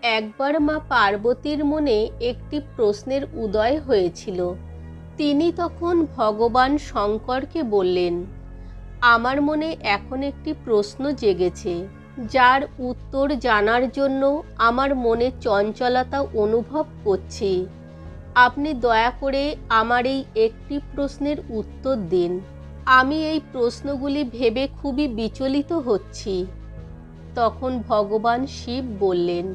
একবার মা পার্বতীর মনে একটি প্রশ্নের উদয় হয়েছিল। তিনি তখন ভগবান শঙ্করকে বললেন, আমার মনে এখন একটি প্রশ্ন জেগেছে, যার উত্তর জানার জন্য আমার মনে চঞ্চলতা অনুভব করছি। আপনি দয়া করে আমার এই একটি প্রশ্নের উত্তর দিন। আমি এই প্রশ্নগুলি ভেবে খুবই বিচলিত হচ্ছি। তখন ভগবান শিব বললেন,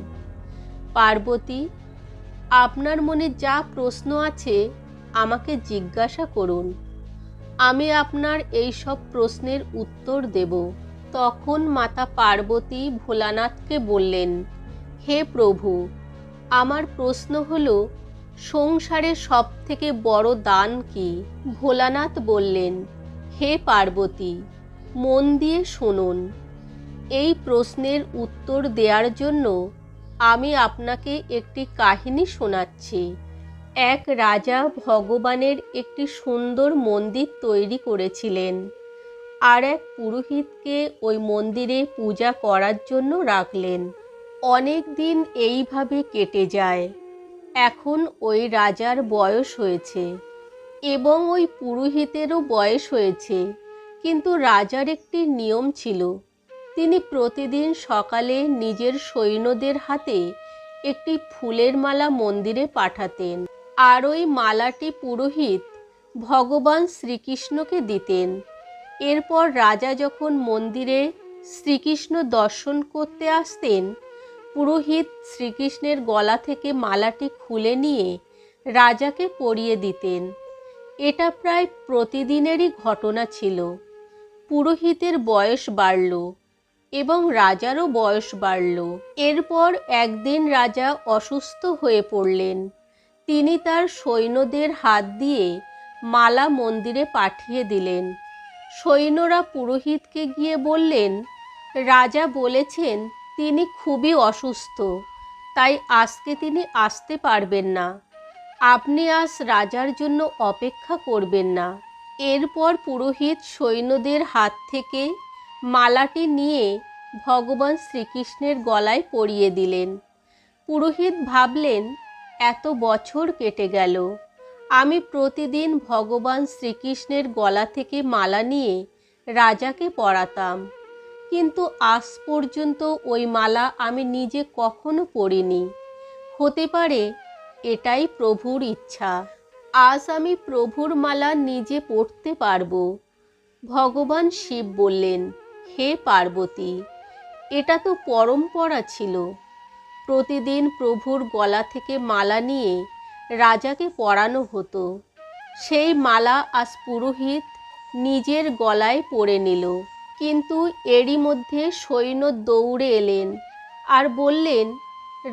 পার্বতী, আপনার মনে যা প্রশ্ন আছে আমাকে জিজ্ঞাসা করুন, আমি আপনার এই সব প্রশ্নের উত্তর দেব। তখন মাতা পার্বতী ভোলানাথকে বললেন, হে প্রভু, আমার প্রশ্ন হলো, সংসারের সব থেকে বড় দান কি? ভোলানাথ বললেন, হে পার্বতী, মন দিয়ে শুনুন। এই প্রশ্নের উত্তর দেওয়ার জন্য আমি আপনাকে একটি কাহিনী শোনাচ্ছি। এক রাজা ভগবানের একটি সুন্দর মন্দির তৈরি করেছিলেন, আর এক পুরোহিতকে ওই মন্দিরে পূজা করার জন্য রাখলেন। অনেক দিন এইভাবে কেটে যায়। এখন ওই রাজার বয়স হয়েছে এবং ওই পুরোহিতেরও বয়স হয়েছে, কিন্তু রাজার একটি নিয়ম ছিল। তিনি প্রতিদিন সকালে নিজের সৈন্যদের হাতে একটি ফুলের মালা মন্দিরে পাঠাতেন, আর ওই মালাটি পুরোহিত ভগবান শ্রীকৃষ্ণকে দিতেন। এরপর রাজা যখন মন্দিরে শ্রীকৃষ্ণ দর্শন করতে আসতেন, পুরোহিত শ্রীকৃষ্ণের গলা থেকে মালাটি খুলে নিয়ে রাজাকে পরিয়ে দিতেন। এটা প্রায় প্রতিদিনেরই ঘটনা ছিল। পুরোহিতের বয়স বাড়ল এবং রাজারও বয়স বাড়ল। এরপর একদিন রাজা অসুস্থ হয়ে পড়লেন। তিনি তার সৈন্যদের হাত দিয়ে মালা মন্দিরে পাঠিয়ে দিলেন। সৈন্যরা পুরোহিতকে গিয়ে বললেন, রাজা বলেছেন তিনি খুবই অসুস্থ, তাই আজকে তিনি আসতে পারবেন না। আপনি আজ রাজার জন্য অপেক্ষা করবেন না। এরপর পুরোহিত সৈন্যদের হাত থেকে মালাটি নিয়ে ভগবান শ্রীকৃষ্ণের গলায় পরিয়ে দিলেন। পুরোহিত ভাবলেন, এত বছর কেটে গেল, আমি প্রতিদিন ভগবান শ্রীকৃষ্ণের গলা থেকে মালা নিয়ে রাজাকে পরাতাম, কিন্তু আজ পর্যন্ত ওই মালা আমি নিজে কখনো পরিনি। হতে পারে এটাই প্রভুর ইচ্ছা, আজ আমি প্রভুর মালা নিজে পরতে পারবো। ভগবান শিব বললেন, হে পার্বতী, এটা তো পরম্পরা ছিল। প্রতিদিন প্রভুর গলা থেকে মালা নিয়ে রাজাকে পরানো হতো। সেই মালা আজ পুরোহিত নিজের গলায় পরে নিল। কিন্তু এরই মধ্যে সৈন্য দৌড়ে এলেন আর বললেন,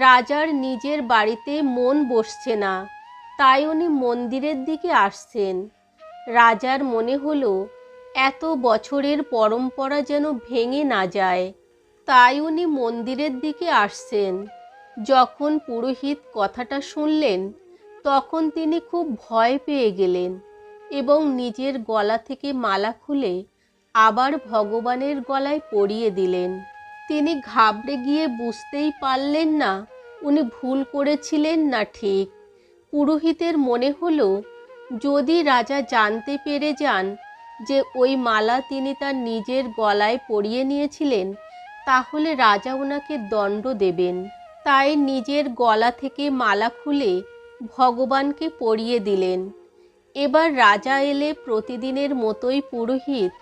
রাজার নিজের বাড়িতে মন বসছে না, তাই উনি মন্দিরের দিকে আসছেন। রাজার মনে হলো এত বছরের পরম্পরা যেন ভেঙে না যায়, তাই উনি মন্দিরের দিকে আসছেন। যখন পুরোহিত কথাটা শুনলেন, তখন তিনি খুব ভয় পেয়ে গেলেন এবং নিজের গলা থেকে মালা খুলে আবার ভগবানের গলায় পরিয়ে দিলেন। তিনি ঘাবড়ে গিয়ে বুঝতেই পারলেন না উনি ভুল করেছিলেন না ঠিক। পুরোহিতের মনে হলো, যদি রাজা জানতে পেরে যান যে ওই মালা তিনি তার নিজের গলায় পরিয়ে নিয়েছিলেন, তাহলে রাজা ওনাকে দণ্ড দেবেন। তাই নিজের গলা থেকে মালা খুলে ভগবানকে পরিয়ে দিলেন। এবার রাজা এলে প্রতিদিনের মতোই পুরোহিত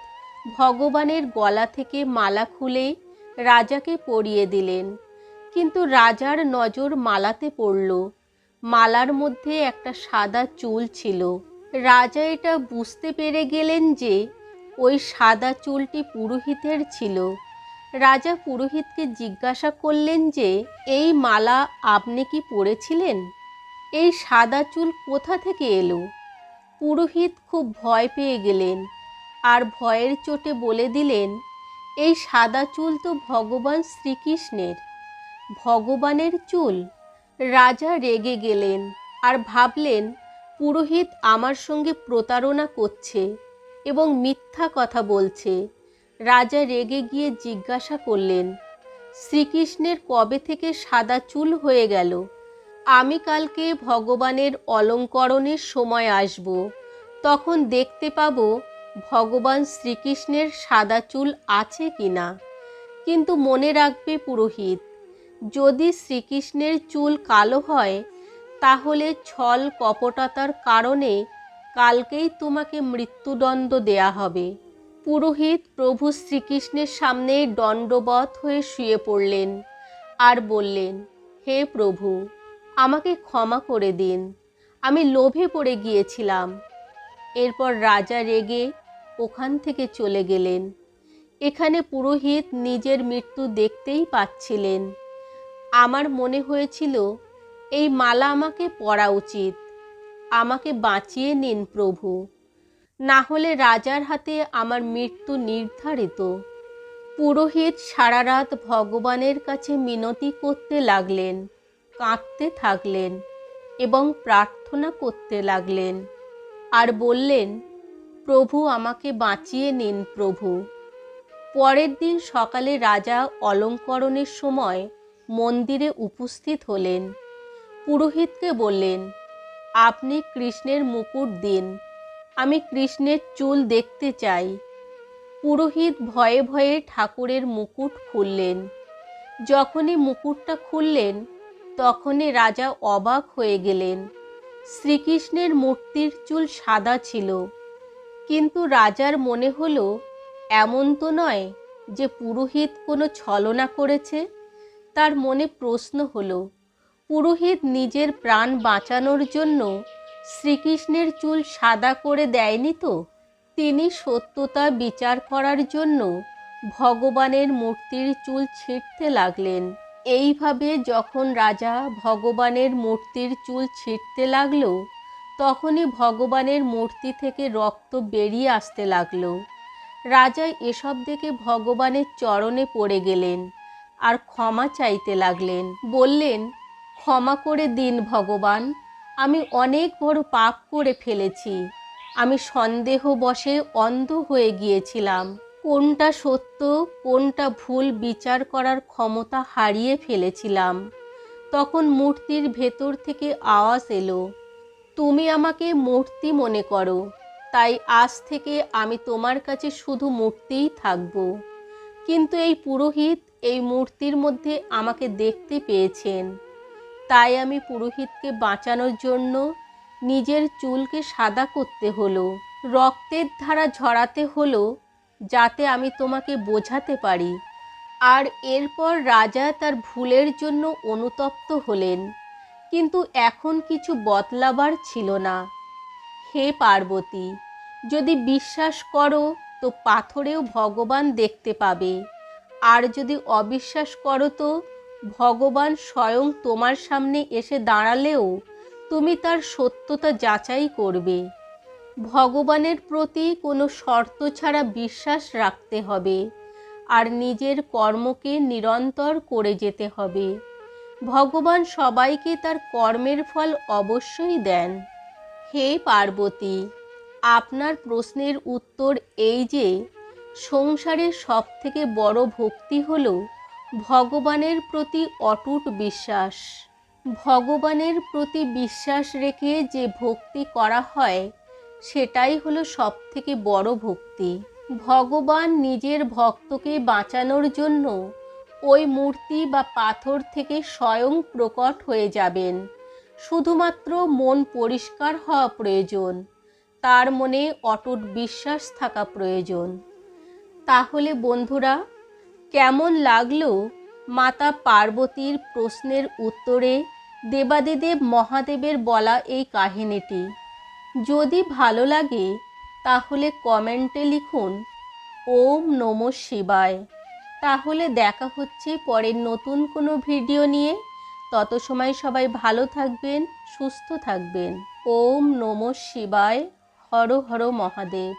ভগবানের গলা থেকে মালা খুলে রাজাকে পরিয়ে দিলেন। কিন্তু রাজার নজর মালাতে পড়ল। মালার মধ্যে একটা সাদা চুল ছিল। রাজা এটা বুঝতে পেরে গেলেন যে ওই সাদা চুলটি পুরোহিতের ছিল। রাজা পুরোহিতকে জিজ্ঞাসা করলেন যে, এই মালা আপনি কি পরেছিলেন? এই সাদা চুল কোথা থেকে এলো? পুরোহিত খুব ভয় পেয়ে গেলেন আর ভয়ের চোটে বলে দিলেন, এই সাদা চুল তো ভগবান শ্রীকৃষ্ণের। ভগবানের চুল? রাজা রেগে গেলেন আর ভাবলেন, পুরোহিত আমার সঙ্গে প্রতারণা করছে এবং মিথ্যা কথা বলছে। রাজা রেগে গিয়ে জিজ্ঞাসা করলেন, শ্রীকৃষ্ণের কবে থেকে সাদা চুল হয়ে গেল? আমি কালকে ভগবানের অলঙ্করণের সময় আসব, তখন দেখতে পাবো ভগবান শ্রীকৃষ্ণের সাদা চুল আছে কিনা। কিন্তু মনে রাখবে পুরোহিত, যদি শ্রীকৃষ্ণের চুল কালো হয় তাহলে ছল কপটতার কারণে কালকেই তোমাকে মৃত্যুদণ্ড দেয়া হবে। পুরোহিত প্রভু শ্রীকৃষ্ণের সামনে দণ্ডবৎ হয়ে শুয়ে পড়লেন আর বললেন, হে প্রভু, আমাকে ক্ষমা করে দিন, আমি লোভে পড়ে গিয়েছিলাম। এরপর রাজা রেগে ওখান থেকে চলে গেলেন। এখানে পুরোহিত নিজের মৃত্যু দেখতেই পাচ্ছিলেন। আমার মনে হয়েছিল এই মালা আমাকে পরা উচিত। আমাকে বাঁচিয়ে নিন প্রভু, না হলে রাজার হাতে আমার মৃত্যু নির্ধারিত। পুরোহিত সারা রাত ভগবানের কাছে মিনতি করতে লাগলেন, কাঁদতে থাকলেন এবং প্রার্থনা করতে লাগলেন আর বললেন, প্রভু আমাকে বাঁচিয়ে নিন প্রভু। পরের দিন সকালে রাজা অলঙ্করণের সময় মন্দিরে উপস্থিত হলেন। পুরোহিতকে বললেন, আপনি কৃষ্ণের মুকুট দিন, আমি কৃষ্ণের চুল দেখতে চাই। পুরোহিত ভয়ে ভয়ে ঠাকুরের মুকুট খুললেন। যখনই মুকুটটা খুললেন তখনই রাজা অবাক হয়ে গেলেন। শ্রীকৃষ্ণের মূর্তির চুল সাদা ছিল, কিন্তু রাজার মনে হলো এমন তো নয় যে পুরোহিত কোনো ছলনা করেছে। তার মনে প্রশ্ন হলো, পুরোহিত নিজের প্রাণ বাঁচানোর জন্য শ্রীকৃষ্ণের চুল সাদা করে দেয়নি তো? তিনি সত্যতা বিচার করার জন্য ভগবানের মূর্তির চুল ছিঁড়তে লাগলেন। এইভাবে যখন রাজা ভগবানের মূর্তির চুল ছিঁড়তে লাগলো, তখনই ভগবানের মূর্তি থেকে রক্ত বেরিয়ে আসতে লাগলো। রাজা এসব দেখে ভগবানের চরণে পড়ে গেলেন আর ক্ষমা চাইতে লাগলেন। বললেন, ক্ষমা করে দিন ভগবান, আমি অনেক বড় পাপ করে ফেলেছি। আমি সন্দেহবশে অন্ধ হয়ে গিয়েছিলাম। কোনটা সত্য কোনটা ভুল বিচার করার ক্ষমতা হারিয়ে ফেলেছিলাম। তখন মূর্তির ভেতর থেকে আওয়াজ এলো, তুমি আমাকে মূর্তি মনে করো, তাই আজ থেকে আমি তোমার কাছে শুধু মূর্তিই থাকব। কিন্তু এই পুরোহিত এই মূর্তির মধ্যে আমাকে দেখতে পেয়েছেন, তাই আমি পুরোহিতকে বাঁচানোর জন্য নিজের চুলকে সাদা করতে হলো, রক্তের ধারা ঝরাতে হলো, যাতে আমি তোমাকে বোঝাতে পারি। আর এরপর রাজা তার ভুলের জন্য অনুতপ্ত হলেন, কিন্তু এখন কিছু বদলাবার ছিল না। হে পার্বতী, যদি বিশ্বাস করো তো পাথরেও ভগবান দেখতে পাবে, আর যদি অবিশ্বাস করো তো ভগবান স্বয়ং তোমার সামনে এসে দাঁড়ালেও তুমি তার সত্যতা যাচাই করবে। ভগবানের প্রতি কোনো শর্ত ছাড়া বিশ্বাস রাখতে হবে আর নিজের কর্মকে নিরন্তর করে যেতে হবে। ভগবান সবাইকে তার কর্মের ফল অবশ্যই দেন। হে পার্বতী, আপনার প্রশ্নের উত্তর এই যে সংসারের সবথেকে বড় ভক্তি হল ভগবানের প্রতি অটুট বিশ্বাস। ভগবানের প্রতি বিশ্বাস রেখে যে ভক্তি করা হয় সেটাই হলো সবথেকে বড় ভক্তি। ভগবান নিজের ভক্তকে বাঁচানোর জন্য ওই মূর্তি বা পাথর থেকে স্বয়ং প্রকট হয়ে যাবেন। শুধুমাত্র মন পরিষ্কার হওয়া প্রয়োজন, তার মনে অটুট বিশ্বাস থাকা প্রয়োজন। তাহলে বন্ধুরা, কেমন লাগলো মাতা পার্বতীর প্রশ্নের উত্তরে দেবাদিদেব মহাদেবের বলা এই কাহিনীটি? যদি ভালো লাগে তাহলে কমেন্টে লিখুন ওম নমঃ শিবায়। তাহলে দেখা হচ্ছে পরের নতুন কোনো ভিডিও নিয়ে। তত সময় সবাই ভালো থাকবেন, সুস্থ থাকবেন। ওম নমঃ শিবায়। হর হর মহাদেব।